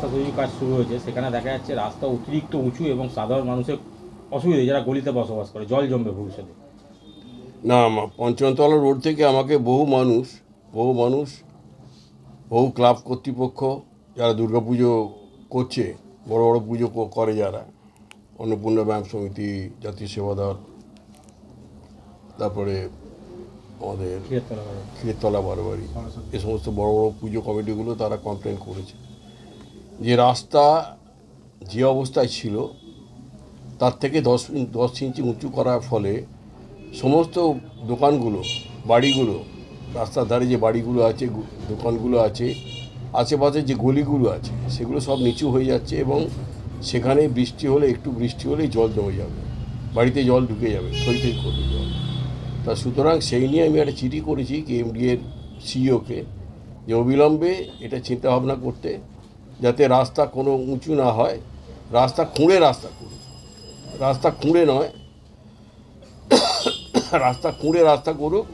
রাস্তা তৈরির কাজ শুরু হয়েছে, সেখানে দেখা যাচ্ছে রাস্তা অতিরিক্ত উঁচু এবং সাধারণ মানুষের অসুবিধা, যারা গলিতে বসবাস করে, জল জমবে ভবিষ্যতে। না, পঞ্চমতলা রোড থেকে আমাকে বহু মানুষ বহু ক্লাব কর্তৃপক্ষ যারা দুর্গাপুজো করছে, বড় বড় পুজো করে যারা, অন্নপূর্ণা ব্যায়াম সমিতি, জাতীয় সেবাদল, তারপরে আমাদের ক্ষীরতলা বারোয়ারি, এ সমস্ত বড় বড় পুজো কমিটিগুলো তারা কমপ্লেন করেছে যে রাস্তা যে অবস্থায় ছিল তার থেকে 10 ইঞ্চি উঁচু করার ফলে সমস্ত দোকানগুলো, বাড়িগুলো, রাস্তার ধারে যে বাড়িগুলো আছে, দোকানগুলো আছে, আশেপাশে যে গলিগুলো আছে, সেগুলো সব নিচু হয়ে যাচ্ছে এবং সেখানে একটু বৃষ্টি হলেই জল জমে যাবে, বাড়িতে জল ঢুকে যাবে, থই করবে জল। তা সুতরাং সেই নিয়ে আমি একটা চিঠি করেছি কেএমডি এর সিইওকে যে অবিলম্বে এটা চিন্তাভাবনা করতে, যাতে রাস্তা কোনো উঁচু না হয়, রাস্তা খুঁড়ে করুক, রাস্তা খুঁড়ে নয়, রাস্তা করুক,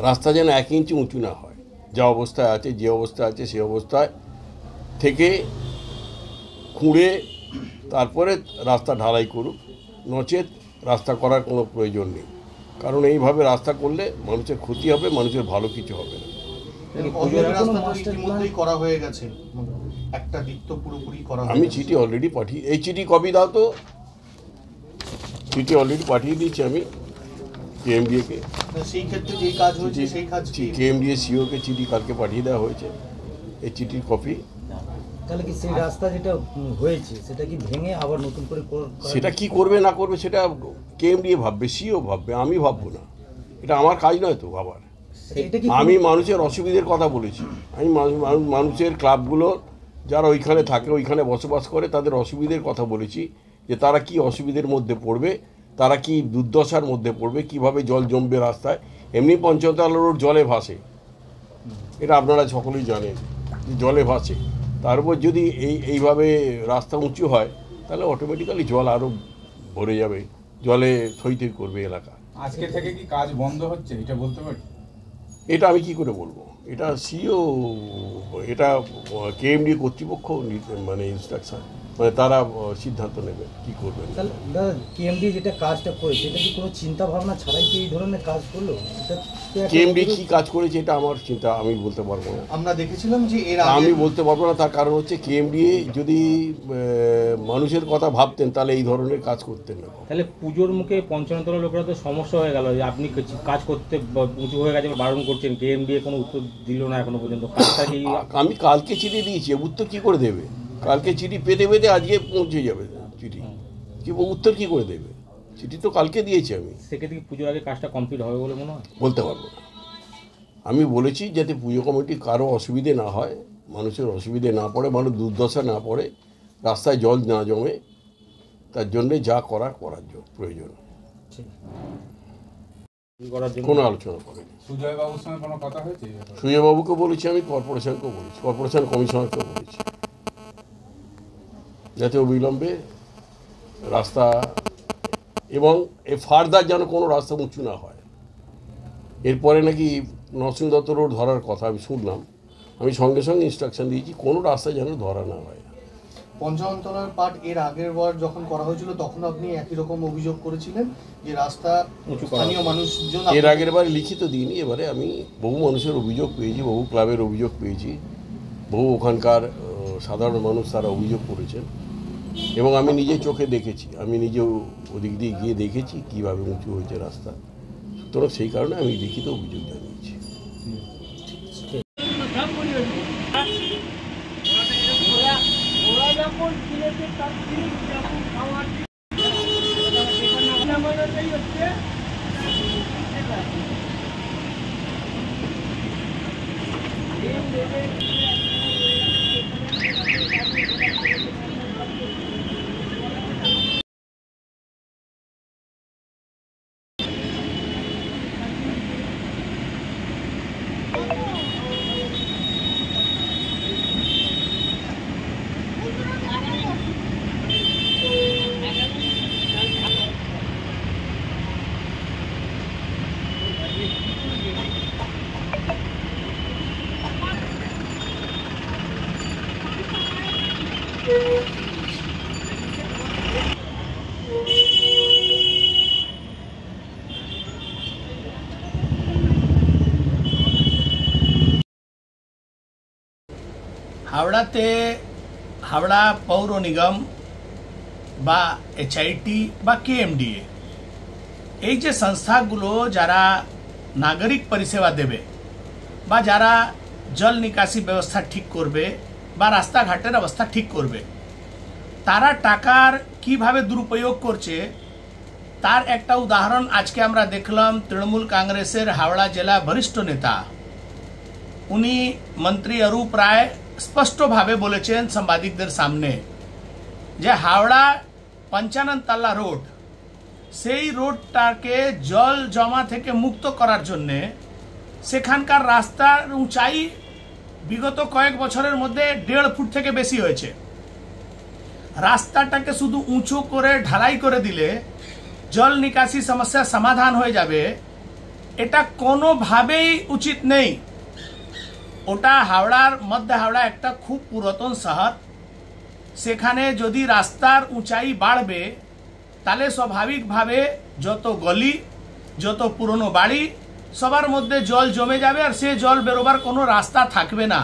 রাস্তা যেন 1 ইঞ্চি উঁচু না হয়, যে অবস্থায় আছে সেই অবস্থায় থেকে খুঁড়ে তারপরে রাস্তা ঢালাই করুক, নচেত রাস্তা করার কোনো প্রয়োজন নেই। কারণ এইভাবে রাস্তা করলে মানুষের ক্ষতি হবে, মানুষের ভালো কিছু হবে না। আমি চিঠি অলরেডি এই চিঠি কপি দাও তো, চিঠি অলরেডি পাঠিয়ে দিয়েছি আমি কেএমডিএকে, কেএমডিএ সিইওকে চিঠি কালকে পাঠিয়ে দেওয়া হয়েছে, এই চিঠির কপি। তাহলে কি সেই রাস্তা যেটা হয়েছে সেটা কি ভেঙে আবার নতুন করে সেটা কি করবে না করবে সেটা কেএমডিএ ভাববে, সিইও ভাববে, আমি ভাববো না, এটা আমার কাজ নয় তো ভাবার। আমি মানুষের অসুবিধার কথা বলেছি, আমি মানুষের ক্লাবগুলো যারা ওইখানে থাকে, ওইখানে বসবাস করে, তাদের অসুবিধার কথা বলেছি, যে তারা কি অসুবিধার মধ্যে পড়বে, তারা কি দুর্দশার মধ্যে পড়বে, কিভাবে জল জমবে রাস্তায়। এমনি পঞ্চমতলা রোড জলে ভাসে, এটা আপনারা সকলেই জানেন, জলে ভাসে। তার উপর যদি এইভাবে রাস্তা উঁচু হয়, তাহলে অটোমেটিক্যালি জল আরও ভরে যাবে, জলে থই করবে এলাকা। আজকে থেকে কি কাজ বন্ধ হচ্ছে, এটা বলতে পারি? এটা আমি কি করে বলবো, এটা সিইও, এটা কেএমডি কর্তৃপক্ষ মানে ইনস্ট্রাকশন, মানে তারা সিদ্ধান্ত নেবে কি করবে। কেএমডি যেটা কাজটা করেছে এটা কি কোনো চিন্তা ভাবনা ছাড়াই কি এই ধরনের কাজ করলো? কেএমডি কি কাজ করেছে এটা আমার চিন্তা, আমি বলতে পারবো না। আমরা দেখেছিলাম যে আমি বলতে পারবো না, তার কারণ হচ্ছে কেএমডি যদি মানুষের কথা ভাবতেন তাহলে এই ধরনের কাজ করতেন না। তাহলে পুজোর মুখে পঞ্চমতলা লোকেরা তো সমস্যা হয়ে গেল, যে আপনি কাজ করতে উঁচু হয়ে গেছে বারণ করছেন, কেএমডি কোনো উত্তর দিল না এখনো পর্যন্ত। আমি কালকে চিঠি দিয়েছি, উত্তর কি করে দেবে? কালকে চিঠি পেতে আজকে পৌঁছে যাবে চিঠি, কি উত্তর কি করে দেবে? চিঠি তো কালকে দিয়েছি আমি। সেক্ষেত্রে পুজোর আগে কাজটা কমপ্লিট হবে বলে মনে হয়? বলতে পারবো না। আমি বলেছি যাতে পুজো কমিটি কারো অসুবিধে না হয়, মানুষের অসুবিধে না পড়ে, মানুষ দুর্দশা না পড়ে, রাস্তায় জল না জমে, তার জন্যে যা করার প্রয়োজন। কোনো আলোচনা করেনি। সুজয়বাবুর সঙ্গে কোনো কথা হয়েছে? সুজয়বাবুকে বলেছি, আমি কর্পোরেশনকেও বলেছি, কর্পোরেশন কমিশনারকেও বলেছি, যাতে অবিলম্বে রাস্তা এবং ফার্দার যেন কোনো রাস্তা উঁচু না হয়। এরপরে নাকি নরসিংহ দত্ত রোড ধরার কথা আমি শুনলাম, আমি সঙ্গে সঙ্গে ইনস্ট্রাকশন দিয়েছি কোনো রাস্তা যেন ধরা না হয়। পঞ্চমতলার পার্ট এর আগের বার যখন করা হয়েছিল তখন আপনি একই রকম অভিযোগ করেছিলেন যে রাস্তা স্থানীয় মানুষজন। এর আগের বার লিখিত দিইনি, এবারে আমি বহু মানুষের অভিযোগ পেয়েছি, বহু ক্লাবের অভিযোগ পেয়েছি, বহু ওখানকার সাধারণ মানুষ তারা অভিযোগ করেছেন এবং আমি নিজে চোখে দেখেছি, আমি নিজে ওদিক দিয়ে গিয়ে দেখেছি কীভাবে উঁচু হয়েছে রাস্তা। সুতরাং সেই কারণে আমি লিখিত অভিযোগ জানিয়েছি। হাওড়াতে হাওড়া পৌর নিগম বা HIT বা KMDA এই যে সংস্থাগুলো যারা নাগরিক পরিষেবা দেবে বা যারা জল নিকাশি ব্যবস্থা ঠিক করবে বা রাস্তাঘাটের অবস্থা ঠিক করবে, তারা টাকার কিভাবে দুরুপয়োগ করছে তার একটা উদাহরণ আজকে আমরা দেখলাম। তৃণমূল কংগ্রেসের হাওড়া জেলা বরিষ্ঠ নেতা উনি মন্ত্রী অরূপ রায় স্পষ্টভাবে বলেছেন সাংবাদিকদের সামনে যে হাওড়া 55 তলা রোড, সেই রোডটাকে জল জমা থেকে মুক্ত করার জন্য সেখানকার রাস্তার উঁচাই বিগত কয়েক বছরের মধ্যে 1.5 ফুট থেকে বেশি হয়েছে। রাস্তাটাকে শুধু উঁচু করে ঢালাই করে দিলে জল নিকাশি সমস্যার সমাধান হয়ে যাবে, এটা কোনোভাবেই উচিত নেই। ওটা হাওড়ার মধ্যে হাওড়া একটা খুব পুরাতন শহর, সেখানে যদি রাস্তার উঁচাই বাড়বে তাহলে স্বাভাবিকভাবে যত গলি যত পুরনো বাড়ি সবার মধ্যে জল জমে যাবে আর সে জল বেরোবার কোনো রাস্তা থাকবে না।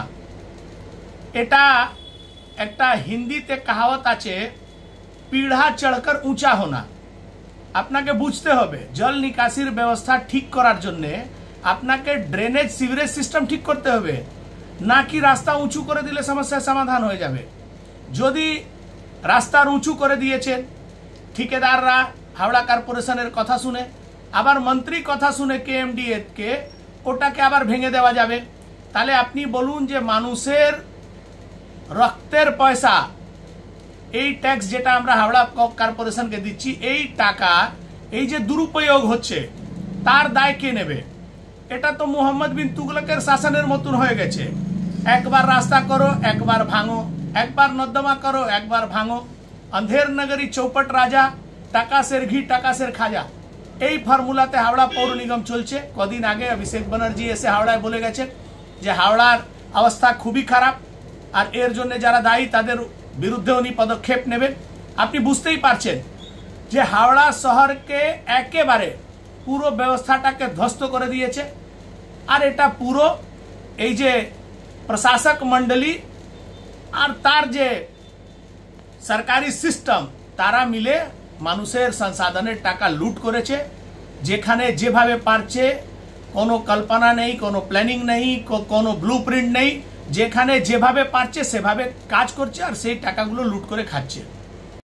এটা একটা হিন্দিতে কাহাवत আছে, পিढ़ा চড়কর উঁচা হোনা। আপনাকে বুঝতে হবে জল নিকাশির ব্যবস্থা ঠিক করার জন্য আপনাকে ড্রেনেজ সিভারেজ সিস্টেম ঠিক করতে হবে, না কি রাস্তা উঁচু করে দিলে সমস্যার সমাধান হয়ে যাবে। যদি রাস্তার উঁচু করে দিয়েছেন ঠিকাদাররা হাওড়া কর্পোরেশনের কথা শুনে, আবার মন্ত্রী কথা শুনে KMDA কে ওটাকে আবার ভেঙে দেওয়া যাবে, তাহলে আপনি বলুন যে মানুষের রক্তের পয়সা, এই ট্যাক্স যেটা আমরা হাওড়া কর্পোরেশনকে দিচ্ছি, এই টাকা এই যে দুরুপয়োগ হচ্ছে তার দায় কে নেবে? এটা তো মোহাম্মদ বিন তুগলকের শাসনের মতন হয়ে গেছে। একবার রাস্তা করো একবার ভাঙো, একবার নর্দমা করো একবার ভাঙো। अंधेर नगरी चौपट राजा, टाका सेर घी टाका सेर खाजा, এই ফর্মুলাতে হাওড়া পৌর নিগম চলছে। কদিন আগে অভিষেক ব্যানার্জি এসে হাওড়ায় বলে গেছেন যে হাওড়ার অবস্থা খুবই খারাপ আর এর জন্য যারা দায়ী তাদের বিরুদ্ধে উনি পদক্ষেপ নেবেন। আপনি বুঝতেই পারছেন যে হাওড়া শহরকে একেবারে পুরো ব্যবস্থাটাকে ধ্বস্ত করে দিয়েছে। আর এটা পুরো এই যে প্রশাসক মণ্ডলী আর তার যে সরকারি সিস্টেম তারা মিলে মানুষের সংসাধনের টাকা লুট করেছে। যেখানে যেভাবে পারছে, কোনো কল্পনা নেই, কোনো প্ল্যানিং নেই, কোনো ব্লুপ্রিন্ট নেই, যেখানে যেভাবে পারছে সেভাবে কাজ করছে আর সেই টাকাগুলো লুট করে খাচ্ছে।